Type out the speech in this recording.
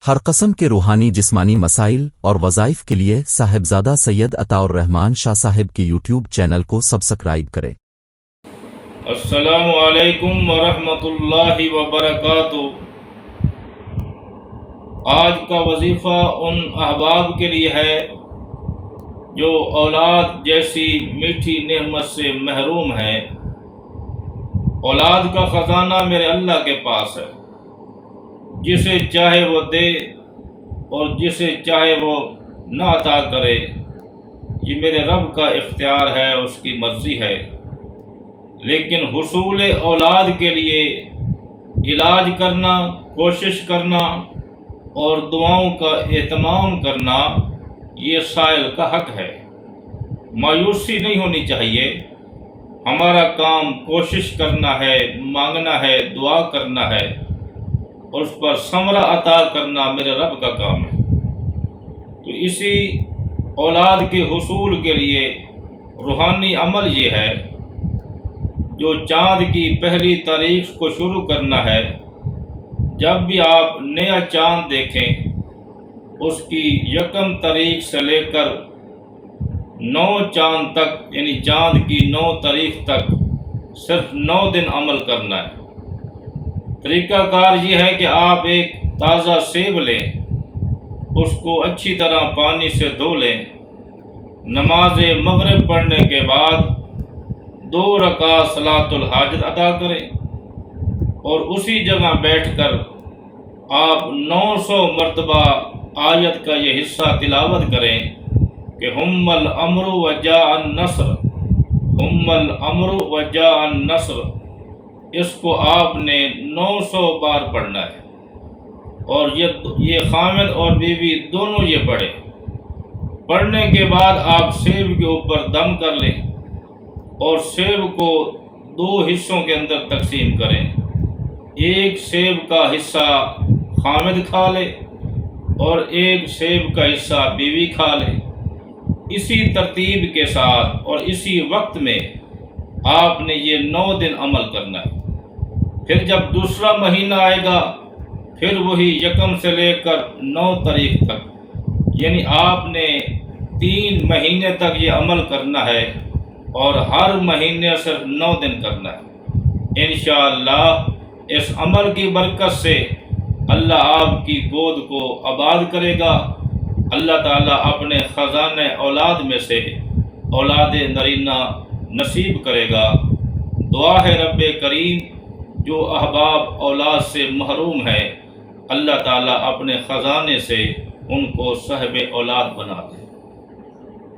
ہر قسم کے روحانی جسمانی مسائل اور وظائف کے لیے صاحبزادہ سید عطا الرحمن شاہ صاحب کی یوٹیوب چینل کو سبسکرائب کریں۔ السلام علیکم ورحمۃ اللہ وبرکاتہ۔ آج کا وظیفہ ان احباب کے لیے ہے جو اولاد جیسی میٹھی نعمت سے محروم ہیں۔ اولاد کا خزانہ میرے اللہ کے پاس ہے، جسے چاہے وہ دے اور جسے چاہے وہ نہ عطا کرے۔ یہ میرے رب کا اختیار ہے، اس کی مرضی ہے۔ لیکن حصول اولاد کے لیے علاج کرنا، کوشش کرنا اور دعاؤں کا اہتمام کرنا یہ سائل کا حق ہے۔ مایوسی نہیں ہونی چاہیے۔ ہمارا کام کوشش کرنا ہے، مانگنا ہے، دعا کرنا ہے، اور اس پر ثمرہ عطا کرنا میرے رب کا کام ہے۔ تو اسی اولاد کے حصول کے لیے روحانی عمل یہ ہے، جو چاند کی پہلی تاریخ کو شروع کرنا ہے۔ جب بھی آپ نیا چاند دیکھیں، اس کی 1 تاریخ سے لے کر 9 چاند تک، یعنی چاند کی 9 تاریخ تک صرف 9 دن عمل کرنا ہے۔ طریقہ کار یہ ہے کہ آپ ایک تازہ سیب لیں، اس کو اچھی طرح پانی سے دھو لیں، نماز مغرب پڑھنے کے بعد 2 رکعت صلاۃ الحاجت ادا کریں، اور اسی جگہ بیٹھ کر آپ 900 مرتبہ آیت کا یہ حصہ تلاوت کریں کہ ہم الامر وجاء النصر، ہم الامر وجاء النصر۔ اس کو آپ نے 900 بار پڑھنا ہے، اور یہ خامد اور بیوی دونوں یہ پڑھیں۔ پڑھنے کے بعد آپ سیب کے اوپر دم کر لیں، اور سیب کو 2 حصوں کے اندر تقسیم کریں۔ ایک سیب کا حصہ خامد کھا لے اور ایک سیب کا حصہ بیوی کھا لے۔ اسی ترتیب کے ساتھ اور اسی وقت میں آپ نے یہ 9 دن عمل کرنا ہے۔ پھر جب دوسرا مہینہ آئے گا، پھر وہی 1 سے لے کر 9 تاریخ تک، یعنی آپ نے 3 مہینے تک یہ عمل کرنا ہے، اور ہر مہینے صرف 9 دن کرنا ہے۔ انشاءاللہ اس عمل کی برکت سے اللہ آپ کی گود کو آباد کرے گا۔ اللہ تعالیٰ اپنے خزانہ اولاد میں سے اولاد نرینہ نصیب کرے گا۔ دعا ہے رب کریم، جو احباب اولاد سے محروم ہے، اللہ تعالیٰ اپنے خزانے سے ان کو صاحب اولاد بنا دے۔